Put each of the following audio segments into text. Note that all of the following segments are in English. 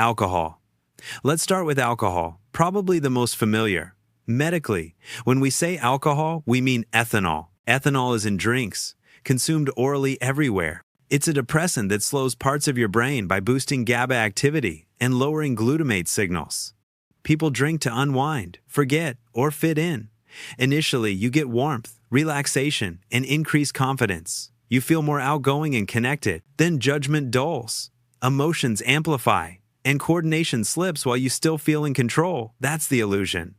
Alcohol. Let's start with alcohol, probably the most familiar. Medically, when we say alcohol, we mean ethanol. Ethanol is in drinks, consumed orally everywhere. It's a depressant that slows parts of your brain by boosting GABA activity and lowering glutamate signals. People drink to unwind, forget, or fit in. Initially, you get warmth, relaxation, and increased confidence. You feel more outgoing and connected. Then judgment dulls, emotions amplify, and coordination slips while you still feel in control. That's the illusion.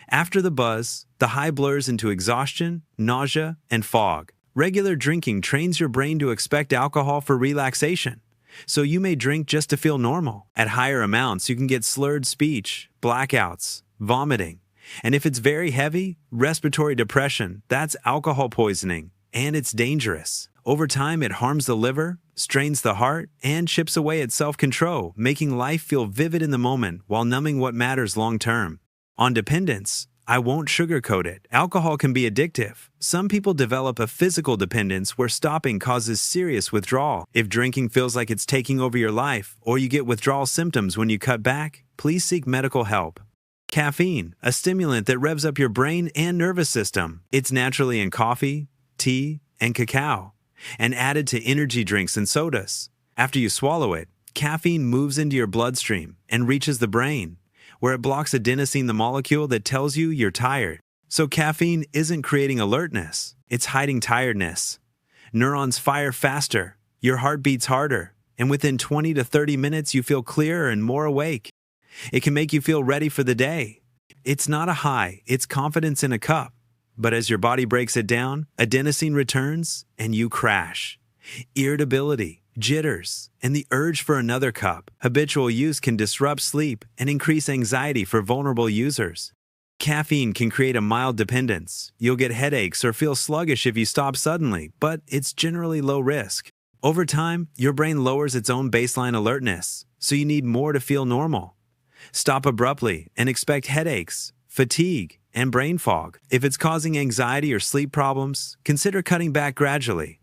After the buzz, the high blurs into exhaustion, nausea, and fog. Regular drinking trains your brain to expect alcohol for relaxation. So you may drink just to feel normal. At higher amounts, you can get slurred speech, blackouts, vomiting. And if it's very heavy, respiratory depression, that's alcohol poisoning, and it's dangerous. Over time, it harms the liver, strains the heart, and chips away at self-control, making life feel vivid in the moment while numbing what matters long-term. On dependence, I won't sugarcoat it. Alcohol can be addictive. Some people develop a physical dependence where stopping causes serious withdrawal. If drinking feels like it's taking over your life, or you get withdrawal symptoms when you cut back, please seek medical help. Caffeine, a stimulant that revs up your brain and nervous system. It's naturally in coffee, tea, and cacao, and added to energy drinks and sodas. After you swallow it, caffeine moves into your bloodstream and reaches the brain, where it blocks adenosine, the molecule that tells you you're tired. So caffeine isn't creating alertness, it's hiding tiredness. Neurons fire faster, your heart beats harder, and within 20 to 30 minutes you feel clearer and more awake. It can make you feel ready for the day. It's not a high, it's confidence in a cup. But as your body breaks it down, adenosine returns and you crash. Irritability, jitters, and the urge for another cup. Habitual use can disrupt sleep and increase anxiety for vulnerable users. Caffeine can create a mild dependence. You'll get headaches or feel sluggish if you stop suddenly, but it's generally low risk. Over time, your brain lowers its own baseline alertness, so you need more to feel normal. Stop abruptly and expect headaches, fatigue, and brain fog. If it's causing anxiety or sleep problems, consider cutting back gradually.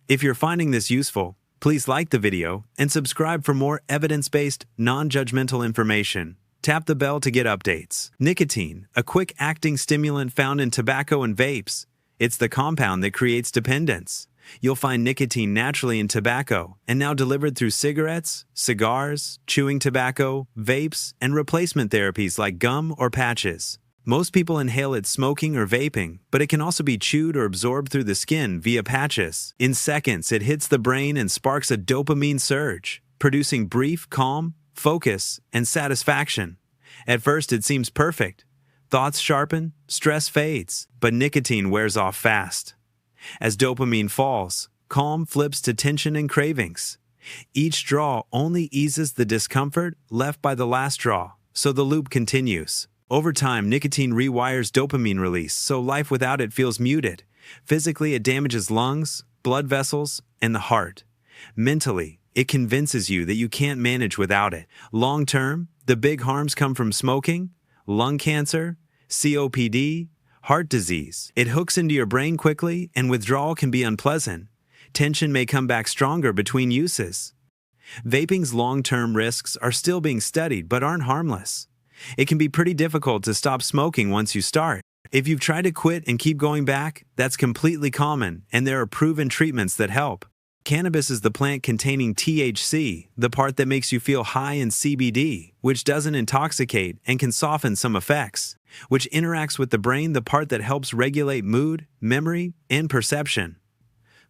If you're finding this useful, please like the video and subscribe for more evidence-based, non-judgmental information. Tap the bell to get updates. Nicotine, a quick-acting stimulant found in tobacco and vapes. It's the compound that creates dependence. You'll find nicotine naturally in tobacco and now delivered through cigarettes, cigars, chewing tobacco, vapes, and replacement therapies like gum or patches. Most people inhale it smoking or vaping, but it can also be chewed or absorbed through the skin via patches. In seconds, it hits the brain and sparks a dopamine surge, producing brief, calm, focus, and satisfaction. At first, it seems perfect. Thoughts sharpen, stress fades, but nicotine wears off fast. As dopamine falls, calm flips to tension and cravings. Each draw only eases the discomfort left by the last draw, so the loop continues. Over time, nicotine rewires dopamine release, so life without it feels muted. Physically, it damages lungs, blood vessels, and the heart. Mentally, it convinces you that you can't manage without it. Long-term, the big harms come from smoking, lung cancer, COPD, heart disease. It hooks into your brain quickly, and withdrawal can be unpleasant. Tension may come back stronger between uses. Vaping's long-term risks are still being studied but aren't harmless. It can be pretty difficult to stop smoking once you start. If you've tried to quit and keep going back, that's completely common, and there are proven treatments that help. Cannabis is the plant containing THC, the part that makes you feel high, in CBD, which doesn't intoxicate and can soften some effects, which interacts with the brain, the part that helps regulate mood, memory, and perception.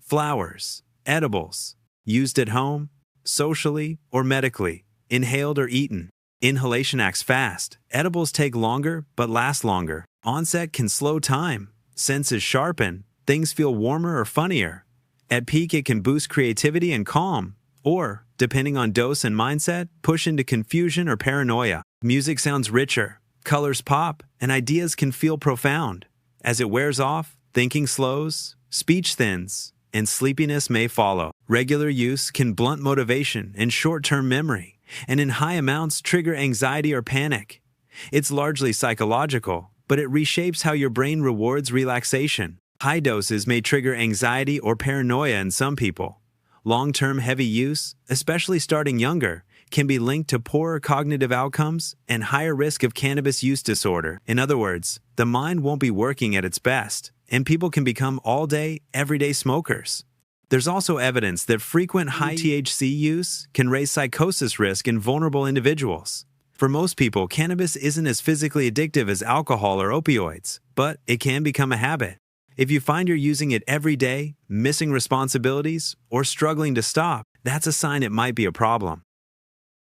Flowers, edibles, used at home, socially, or medically, inhaled or eaten. Inhalation acts fast. Edibles take longer but last longer. Onset can slow time. Senses sharpen. Things feel warmer or funnier. At peak, it can boost creativity and calm, or, depending on dose and mindset, push into confusion or paranoia. Music sounds richer, colors pop, and ideas can feel profound. As it wears off, thinking slows, speech thins, and sleepiness may follow. Regular use can blunt motivation and short-term memory, and in high amounts trigger anxiety or panic. It's largely psychological, but it reshapes how your brain rewards relaxation. High doses may trigger anxiety or paranoia in some people, Long-term heavy use, especially starting younger, can be linked to poorer cognitive outcomes and higher risk of cannabis use disorder. In other words, the mind won't be working at its best, and people can become all-day, everyday smokers. There's also evidence that frequent high THC use can raise psychosis risk in vulnerable individuals. For most people, cannabis isn't as physically addictive as alcohol or opioids, but it can become a habit. If you find you're using it every day, missing responsibilities, or struggling to stop, that's a sign it might be a problem.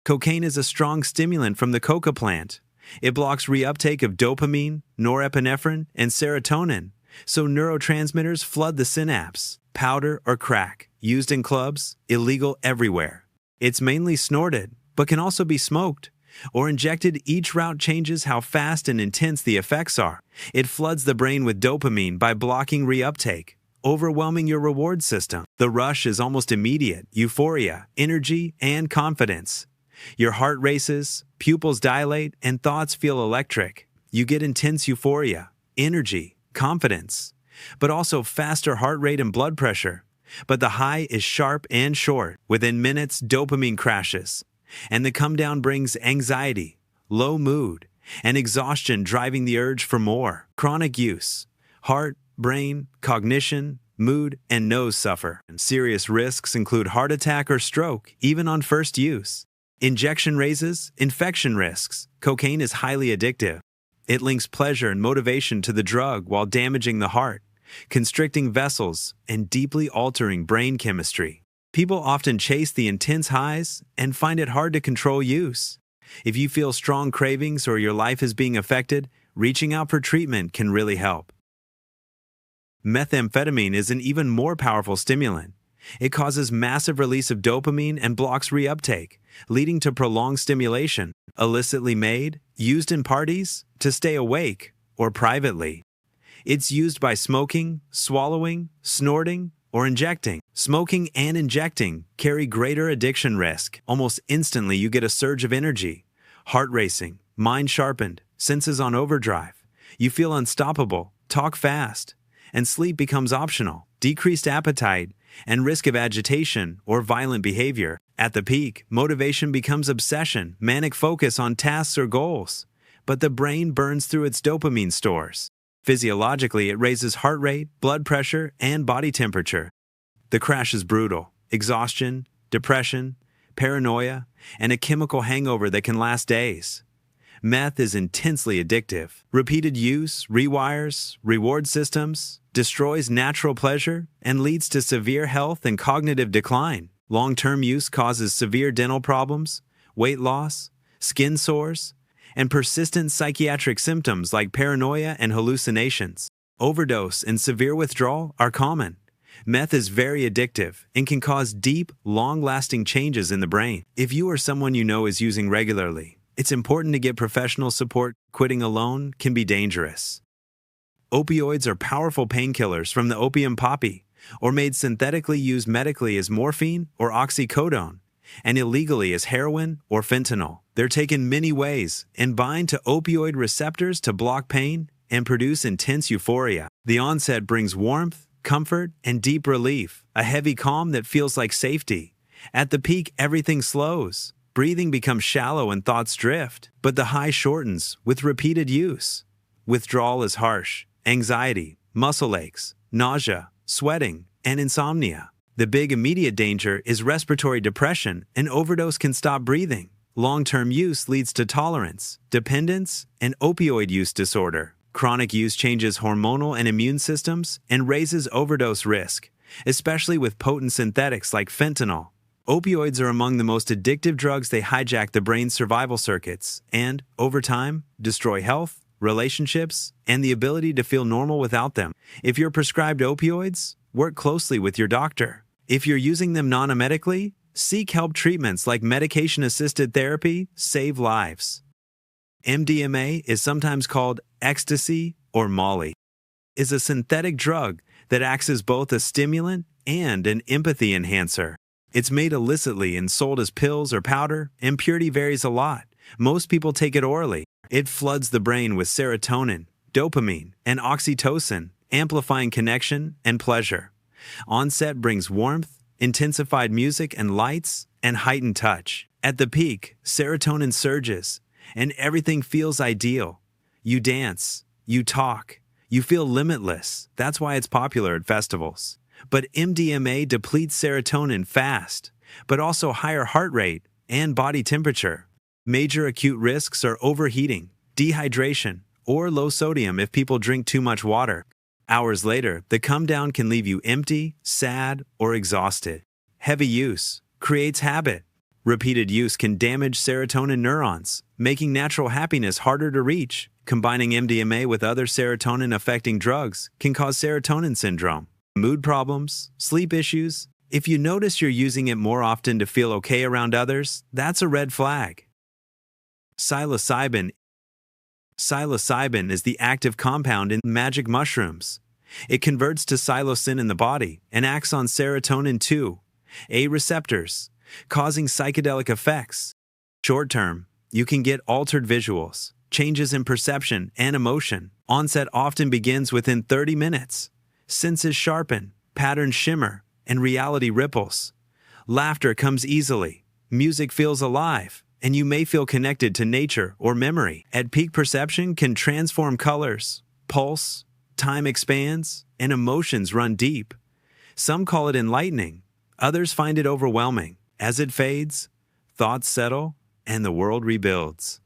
Cocaine is a strong stimulant from the coca plant. It blocks reuptake of dopamine, norepinephrine, and serotonin, so neurotransmitters flood the synapse. Powder or crack, used in clubs, illegal everywhere. It's mainly snorted, but can also be smoked or injected. Each route changes how fast and intense the effects are. It floods the brain with dopamine by blocking reuptake, overwhelming your reward system. The rush is almost immediate: euphoria, energy, and confidence. Your heart races, pupils dilate, and thoughts feel electric. You get intense euphoria, energy, confidence, but also faster heart rate and blood pressure. But the high is sharp and short. Within minutes, dopamine crashes, and the come down brings anxiety, low mood, and exhaustion, driving the urge for more. Chronic use. Heart, brain, cognition, mood, and nose suffer. And serious risks include heart attack or stroke, even on first use. Injection raises infection risks. Cocaine is highly addictive. It links pleasure and motivation to the drug while damaging the heart, constricting vessels, and deeply altering brain chemistry. People often chase the intense highs and find it hard to control use. If you feel strong cravings or your life is being affected, reaching out for treatment can really help. Methamphetamine is an even more powerful stimulant. It causes massive release of dopamine and blocks reuptake, leading to prolonged stimulation. Illicitly made, used in parties, to stay awake, or privately. It's used by smoking, swallowing, snorting, or injecting. Smoking and injecting carry greater addiction risk. Almost instantly, you get a surge of energy, heart racing, mind sharpened, senses on overdrive. You feel unstoppable, talk fast, and sleep becomes optional. Decreased appetite and risk of agitation or violent behavior. At the peak, motivation becomes obsession, manic focus on tasks or goals. But the brain burns through its dopamine stores. Physiologically, it raises heart rate, blood pressure, and body temperature. The crash is brutal. Exhaustion, depression, paranoia, and a chemical hangover that can last days. Meth is intensely addictive. Repeated use rewires reward systems, destroys natural pleasure, and leads to severe health and cognitive decline. Long-term use causes severe dental problems, weight loss, skin sores, and persistent psychiatric symptoms like paranoia and hallucinations. Overdose and severe withdrawal are common. Meth is very addictive and can cause deep, long-lasting changes in the brain. If you or someone you know is using regularly, it's important to get professional support. Quitting alone can be dangerous. Opioids are powerful painkillers from the opium poppy, or made synthetically used medically as morphine or oxycodone, and illegally as heroin or fentanyl. They're taken many ways and bind to opioid receptors to block pain and produce intense euphoria. The onset brings warmth, comfort, and deep relief, a heavy calm that feels like safety. At the peak, everything slows. Breathing becomes shallow and thoughts drift, but the high shortens with repeated use. Withdrawal is harsh. Anxiety, muscle aches, nausea, sweating, and insomnia. The big immediate danger is respiratory depression. An overdose can stop breathing. Long-term use leads to tolerance, dependence, and opioid use disorder. Chronic use changes hormonal and immune systems and raises overdose risk, especially with potent synthetics like fentanyl. Opioids are among the most addictive drugs. They hijack the brain's survival circuits and, over time, destroy health, relationships, and the ability to feel normal without them. If you're prescribed opioids, work closely with your doctor. If you're using them non-medically, seek help. Treatments like medication-assisted therapy save lives. MDMA is sometimes called ecstasy or Molly. Is a synthetic drug that acts as both a stimulant and an empathy enhancer. It's made illicitly and sold as pills or powder, and purity varies a lot. Most people take it orally. It floods the brain with serotonin, dopamine, and oxytocin, amplifying connection and pleasure. Onset brings warmth, intensified music and lights, and heightened touch. At the peak, serotonin surges, and everything feels ideal. You dance, you talk, you feel limitless. That's why it's popular at festivals. But MDMA depletes serotonin fast, but also higher heart rate and body temperature. Major acute risks are overheating, dehydration, or low sodium if people drink too much water. Hours later, the come down can leave you empty, sad, or exhausted. Heavy use creates habit. Repeated use can damage serotonin neurons, making natural happiness harder to reach. Combining MDMA with other serotonin-affecting drugs can cause serotonin syndrome, mood problems, sleep issues. If you notice you're using it more often to feel okay around others, that's a red flag. Psilocybin. Psilocybin is the active compound in magic mushrooms. It converts to psilocin in the body and acts on serotonin 2A receptors, causing psychedelic effects. Short-term, you can get altered visuals, changes in perception and emotion. Onset often begins within 30 minutes. Senses sharpen, patterns shimmer, and reality ripples. Laughter comes easily. Music feels alive, and you may feel connected to nature or memory. At peak, perception can transform colors, pulse, time expands, and emotions run deep. Some call it enlightening. Others find it overwhelming. As it fades, thoughts settle, and the world rebuilds.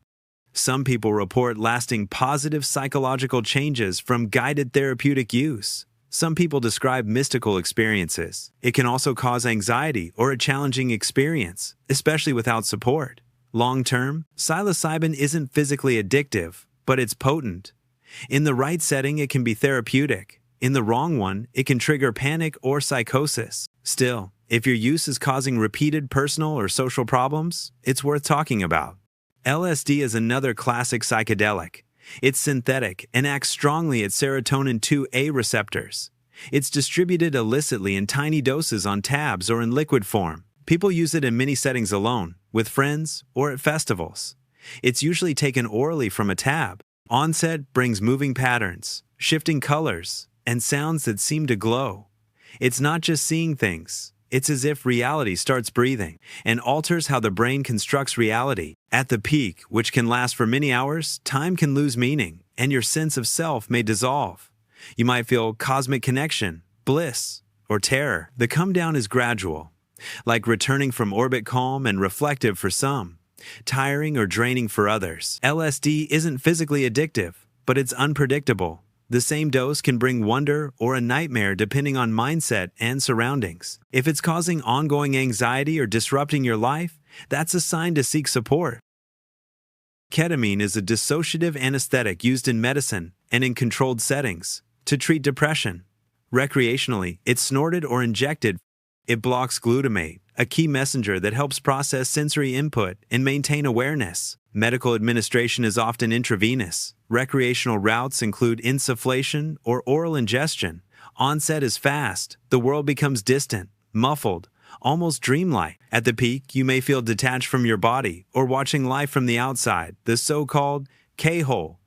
Some people report lasting positive psychological changes from guided therapeutic use. Some people describe mystical experiences. It can also cause anxiety or a challenging experience, especially without support. Long-term, psilocybin isn't physically addictive, but it's potent. In the right setting, it can be therapeutic. In the wrong one, it can trigger panic or psychosis. Still, if your use is causing repeated personal or social problems, it's worth talking about. LSD is another classic psychedelic. It's synthetic and acts strongly at serotonin 2A receptors. It's distributed illicitly in tiny doses on tabs or in liquid form. People use it in many settings alone, with friends, or at festivals. It's usually taken orally from a tab. Onset brings moving patterns, shifting colors, and sounds that seem to glow. It's not just seeing things. It's as if reality starts breathing and alters how the brain constructs reality. At the peak, which can last for many hours, time can lose meaning, and your sense of self may dissolve. You might feel cosmic connection, bliss, or terror. The come down is gradual, like returning from orbit, calm and reflective for some, tiring or draining for others. LSD isn't physically addictive, but it's unpredictable. The same dose can bring wonder or a nightmare depending on mindset and surroundings. If it's causing ongoing anxiety or disrupting your life, that's a sign to seek support. Ketamine is a dissociative anesthetic used in medicine and in controlled settings to treat depression. Recreationally, it's snorted or injected. It blocks glutamate, a key messenger that helps process sensory input and maintain awareness. Medical administration is often intravenous. Recreational routes include insufflation or oral ingestion. Onset is fast. The world becomes distant, muffled, almost dreamlike. At the peak, you may feel detached from your body or watching life from the outside, the so-called K-hole.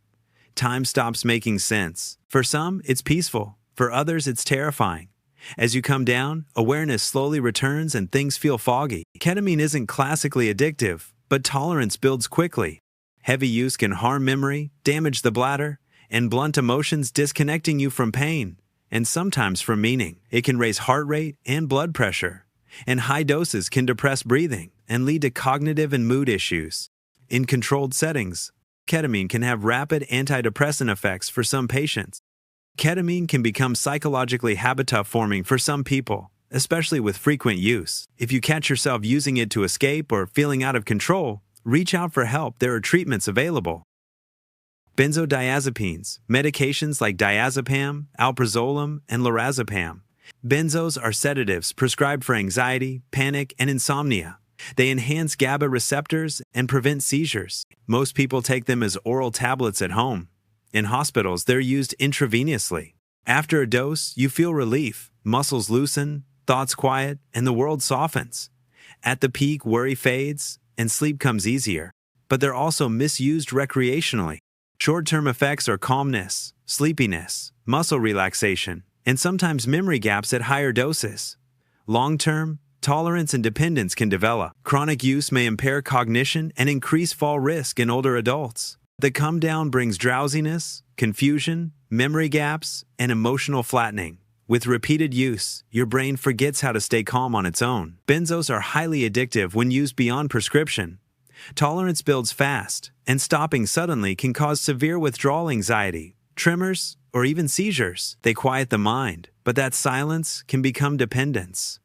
Time stops making sense. For some, it's peaceful. For others, it's terrifying. As you come down, awareness slowly returns and things feel foggy. Ketamine isn't classically addictive, but tolerance builds quickly. Heavy use can harm memory, damage the bladder, and blunt emotions, disconnecting you from pain, and sometimes from meaning. It can raise heart rate and blood pressure, and high doses can depress breathing and lead to cognitive and mood issues. In controlled settings, ketamine can have rapid antidepressant effects for some patients. Ketamine can become psychologically habit-forming for some people, especially with frequent use. If you catch yourself using it to escape or feeling out of control, reach out for help. There are treatments available. Benzodiazepines, medications like diazepam, alprazolam, and lorazepam. Benzos are sedatives prescribed for anxiety, panic, and insomnia. They enhance GABA receptors and prevent seizures. Most people take them as oral tablets at home. In hospitals, they're used intravenously. After a dose, you feel relief, muscles loosen, thoughts quiet, and the world softens. At the peak, worry fades, and sleep comes easier. But they're also misused recreationally. Short-term effects are calmness, sleepiness, muscle relaxation, and sometimes memory gaps at higher doses. Long-term, tolerance and dependence can develop. Chronic use may impair cognition and increase fall risk in older adults. The come down brings drowsiness, confusion, memory gaps, and emotional flattening. With repeated use, your brain forgets how to stay calm on its own. Benzos are highly addictive when used beyond prescription. Tolerance builds fast, and stopping suddenly can cause severe withdrawal anxiety, tremors, or even seizures. They quiet the mind, but that silence can become dependence.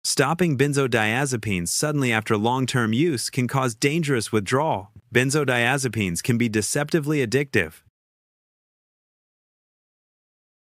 Stopping benzodiazepines suddenly after long-term use can cause dangerous withdrawal. Benzodiazepines can be deceptively addictive,